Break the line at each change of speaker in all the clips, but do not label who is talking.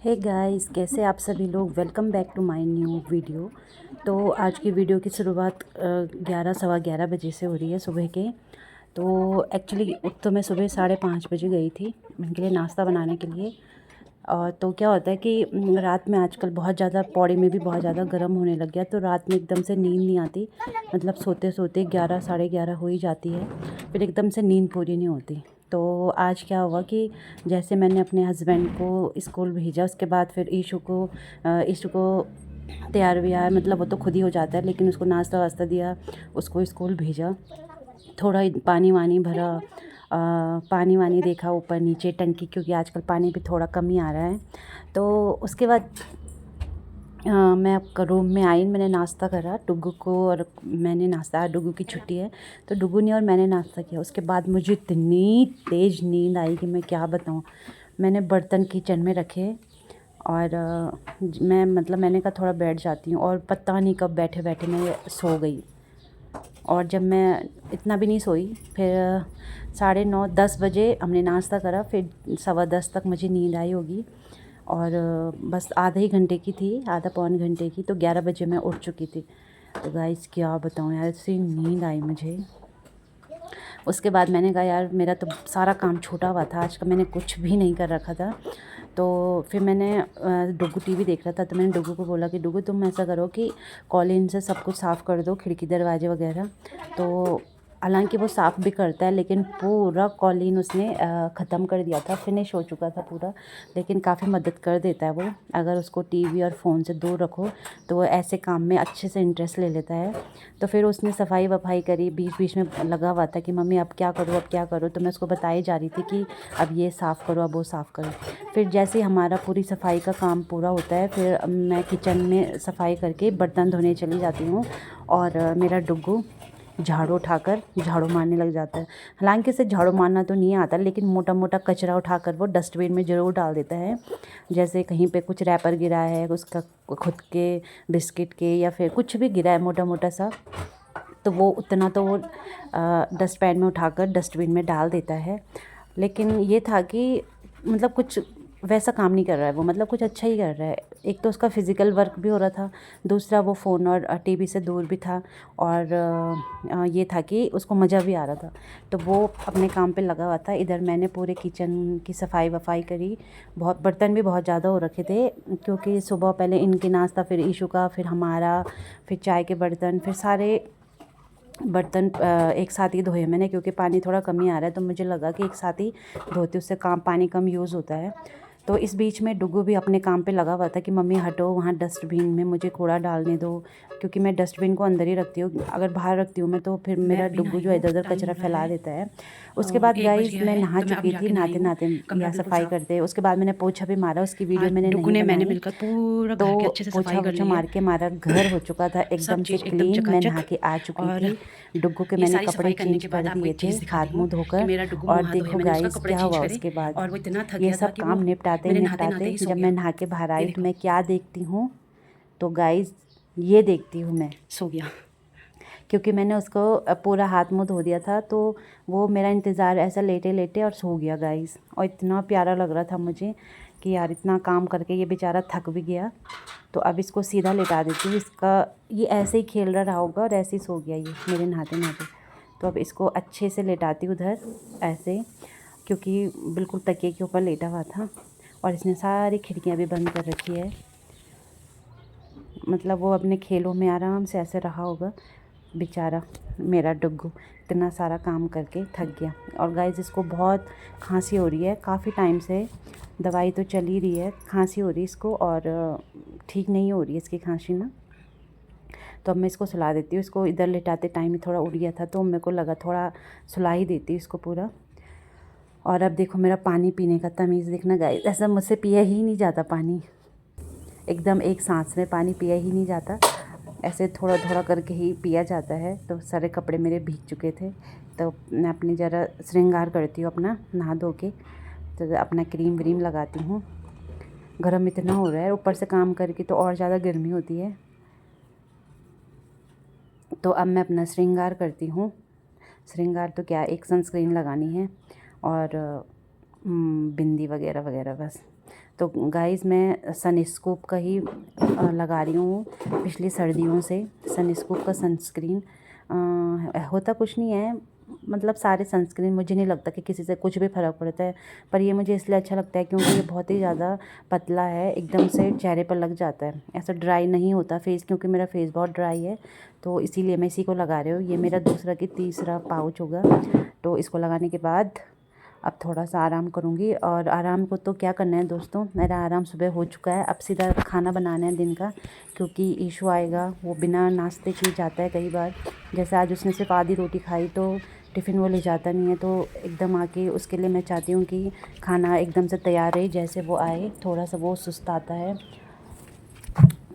Hey guys, कैसे आप सभी लोग। Welcome back to my new video. तो आज की वीडियो की शुरुआत 11 सवा 11 बजे से हो रही है सुबह के। तो एक्चुअली तो मैं सुबह 5:30 बजे गई थी उनके लिए नाश्ता बनाने के लिए। और तो क्या होता है कि रात में आजकल बहुत ज़्यादा पौड़ी में भी बहुत ज़्यादा गर्म होने लग गया, तो रात में एकदम से नींद नहीं आती। मतलब सोते सोते 11 साढ़े 11 हो ही जाती है, फिर एकदम से नींद पूरी नहीं होती। तो आज क्या हुआ कि जैसे मैंने अपने हस्बैंड को स्कूल भेजा, उसके बाद फिर ईशु को तैयार व्यार मतलब वो तो खुद ही हो जाता है, लेकिन उसको नाश्ता वास्ता दिया, उसको स्कूल भेजा। थोड़ा पानी वानी भरा, पानी वानी देखा ऊपर नीचे टंकी, क्योंकि आजकल पानी भी थोड़ा कम ही आ रहा है। तो उसके बाद मैं अब रूम में आई, मैंने नाश्ता करा डुग्गू को, और मैंने नाश्ता, डुग्गू की छुट्टी है तो डुग्गू ने और मैंने नाश्ता किया। उसके बाद मुझे इतनी तेज़ नींद आई कि मैं क्या बताऊँ। मैंने बर्तन किचन में रखे और मैंने कहा थोड़ा बैठ जाती हूँ, और पता नहीं कब बैठे बैठे मैं सो गई। और जब मैं इतना भी नहीं सोई, फिर 9:30 10 बजे हमने नाश्ता करा, फिर 10:15 तक मुझे नींद आई होगी। और बस आधे ही घंटे की थी, आधा पौन घंटे की, तो 11 बजे मैं उठ चुकी थी। तो गाइस क्या बताऊँ यार, ऐसी नींद आई मुझे। उसके बाद मैंने कहा यार मेरा तो सारा काम छूटा हुआ था, आज का मैंने कुछ भी नहीं कर रखा था। तो फिर मैंने डुग्गू टीवी देख रहा था, तो मैंने डुग्गू को बोला कि डुग्गू तुम ऐसा करो कि कॉलिन से सब कुछ साफ़ कर दो, खिड़की दरवाजे वगैरह। तो हालांकि वो साफ़ भी करता है, लेकिन पूरा कॉलिन उसने ख़त्म कर दिया था, फिनिश हो चुका था पूरा। लेकिन काफ़ी मदद कर देता है वो, अगर उसको टीवी और फ़ोन से दूर रखो तो वो ऐसे काम में अच्छे से इंटरेस्ट ले लेता है। तो फिर उसने सफाई वफाई करी, बीच बीच में लगा हुआ था कि मम्मी अब क्या करूँ अब क्या करूँ, तो मैं उसको बताई जा रही थी कि अब ये साफ़ करो, अब वो साफ़ करो। फिर जैसे ही हमारा पूरी सफाई का काम पूरा होता है, फिर मैं किचन में सफाई करके बर्तन धोने चली जाती हूँ, और मेरा डुग्गू झाड़ू उठाकर झाड़ू मारने लग जाता है। हालांकि इसे झाड़ू मारना तो नहीं आता, लेकिन मोटा मोटा कचरा उठाकर वो डस्टबिन में ज़रूर डाल देता है। जैसे कहीं पे कुछ रैपर गिरा है उसका, खुद के बिस्किट के, या फिर कुछ भी गिरा है मोटा मोटा सा, तो वो उतना तो वो डस्टबिन में उठाकर डस्टबिन में डाल देता है। लेकिन ये था कि मतलब कुछ वैसा काम नहीं कर रहा है वो, मतलब कुछ अच्छा ही कर रहा है। एक तो उसका फ़िज़िकल वर्क भी हो रहा था, दूसरा वो फ़ोन और टीवी से दूर भी था, और ये था कि उसको मज़ा भी आ रहा था। तो वो अपने काम पे लगा हुआ था। इधर मैंने पूरे किचन की सफाई वफाई करी। बहुत बर्तन भी बहुत ज़्यादा हो रखे थे, क्योंकि सुबह पहले इनके नाश्ता, फिर ईशू का, फिर हमारा, फिर चाय के बर्तन, फिर सारे बर्तन एक साथ ही धोए मैंने, क्योंकि पानी थोड़ा कम ही आ रहा है, तो मुझे लगा कि एक साथ ही धोते, उससे काम पानी कम यूज़ होता है। तो इस बीच में डुग्गू भी अपने काम पे लगा हुआ था कि मम्मी हटो, वहाँ डस्टबिन में मुझे कूड़ा डालने दो, क्योंकि मैं डस्टबिन को अंदर ही रखती हूँ, अगर बाहर रखती हूँ मैं तो फिर
मैं
मेरा
अभी
डुग्गू
नहाई
जो है
हूँ,
इधर उधर
टाइम
कचरा
हो रहा
फैला
है
देता है। उसके बाद
1 बज
गाइस
गया
मैं
है,
नहा
तो मैं अब
चुकी थी,
जाके नहाई
नहाते
हूँ,
नहाते
कमरा
या
बिल्कुल
सफाई
साफ।
करते। उसके बाद मैंने पोछा भी मारा, उसकी वीडियो
आज
मैंने
डुग्गू
नहीं
ने मैंने
बनाई।
मिलकर पूरा
तो
घर की अच्छे से
पोछा
सफाई कर
वोछा
ली है।
मार के हमारा घर हो चुका था एकदम
सब
से
चीज़ एकदम
क्लीन। मैं नहा
चकाचक।
के आ चुकी
और
थी। डुग्गू के
ये
मैंने
सारी
कपड़े
सफाई करने
चेंज
के बाद
कर
आपको
दिए
एक
थे
चीज़ दिखाती
हाथ
हूँ
मुँह
कि
धोकर।
मेरा डुग्गू
और
मुँह हाथ धोए,
देखो
मैंने उसका
गाइस
कपड़े
क्या
चेंज
हुआ
करे
उसके बाद।
और वो इतना थक
ये
गया था
सब
कि वो
काम निपटाते
मेरे नहाते-नहाते
निपटाते
ही सो
जब
गया।
मैं नहा के बाहर
ये
आई, तो
देखो,
मैं क्या देखती हूँ, तो गाइस ये देखती हूँ मैं,
सो गया।
क्योंकि मैंने उसको पूरा हाथ मुँह धो दिया था, तो वो मेरा इंतज़ार ऐसा लेटे लेटे और सो गया गाइस। और इतना प्यारा लग रहा था मुझे कि यार इतना काम करके ये बेचारा थक भी गया। तो अब इसको सीधा लेटा देती हूँ, इसका ये ऐसे ही खेल रहा होगा और ऐसे ही सो गया ये मेरे नहाते नहाते। तो अब इसको अच्छे से लेटाती हूँ उधर ऐसे, क्योंकि बिल्कुल तकिए के ऊपर लेटा हुआ था, और इसने सारी खिड़कियाँ भी बंद कर रखी है। मतलब वो अपने खेलों में आराम से ऐसे रहा होगा बेचारा मेरा डुग्गू, इतना सारा काम करके थक गया। और गाइस इसको बहुत खांसी हो रही है काफ़ी टाइम से, दवाई तो चल ही रही है, खांसी हो रही है इसको, और ठीक नहीं हो रही है इसकी खांसी ना। तो अब मैं इसको सुला देती हूँ। इसको इधर लेटाते टाइम ही थोड़ा उड़ गया था, तो मेरे को लगा थोड़ा सुला ही देती हूँ इसको पूरा। और अब देखो मेरा पानी पीने का तमीज़ देखना गाइस, ऐसा मुझसे पिया ही नहीं जाता पानी, एकदम एक सांस में पानी पिया ही नहीं जाता, ऐसे थोड़ा थोड़ा करके ही पिया जाता है। तो सारे कपड़े मेरे भीग चुके थे, तो मैं अपनी ज़रा श्रृंगार करती हूँ अपना नहा धो के, तो अपना क्रीम व्रीम लगाती हूँ। गर्म इतना हो रहा है, ऊपर से काम करके तो और ज़्यादा गर्मी होती है। तो अब मैं अपना श्रृंगार करती हूँ। श्रृंगार तो क्या, एक सनस्क्रीन लगानी है और बिंदी वगैरह वगैरह बस। तो गाइस मैं सनस्कोप का ही लगा रही हूँ पिछली सर्दियों से। सनस्कोप का सनस्क्रीन होता कुछ नहीं है, मतलब सारे सनस्क्रीन मुझे नहीं लगता कि किसी से कुछ भी फ़र्क पड़ता है, पर ये मुझे इसलिए अच्छा लगता है क्योंकि ये बहुत ही ज़्यादा पतला है, एकदम से चेहरे पर लग जाता है, ऐसा ड्राई नहीं होता फेस, क्योंकि मेरा फेस बहुत ड्राई है तो इसीलिए मैं इसी को लगा रही हूँ। ये मेरा दूसरा कि तीसरा पाउच होगा। तो इसको लगाने के बाद अब थोड़ा सा आराम करूँगी। और आराम को तो क्या करना है दोस्तों, मेरा आराम सुबह हो चुका है, अब सीधा खाना बनाना है दिन का, क्योंकि ईशू आएगा, वो बिना नाश्ते के जाता है कई बार। जैसे आज उसने सिर्फ आधी रोटी खाई तो टिफ़िन वो ले जाता नहीं है, तो एकदम आके उसके लिए मैं चाहती हूँ कि खाना एकदम से तैयार रहे, जैसे वो आए थोड़ा सा वो सुस्त आता है,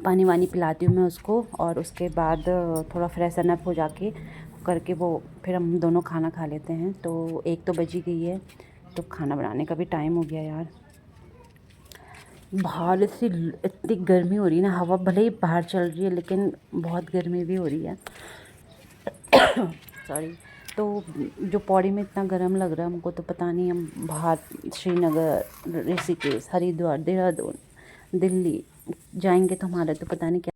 पानी वानी पिलाती हूँ मैं उसको, और उसके बाद थोड़ा फ्रेशन अप हो जाके करके वो फिर हम दोनों खाना खा लेते हैं। तो 1 तो बज ही गई है, तो खाना बनाने का भी टाइम हो गया यार। बाहर इतनी गर्मी हो रही है ना, हवा भले ही बाहर चल रही है लेकिन बहुत गर्मी भी हो रही है। सॉरी। तो जो पौड़ी में इतना गर्म लग रहा है हमको, तो पता नहीं हम बाहर श्रीनगर, ऋषिकेश, हरिद्वार, देहरादून, दिल्ली जाएंगे तो हमारा तो पता नहीं क्या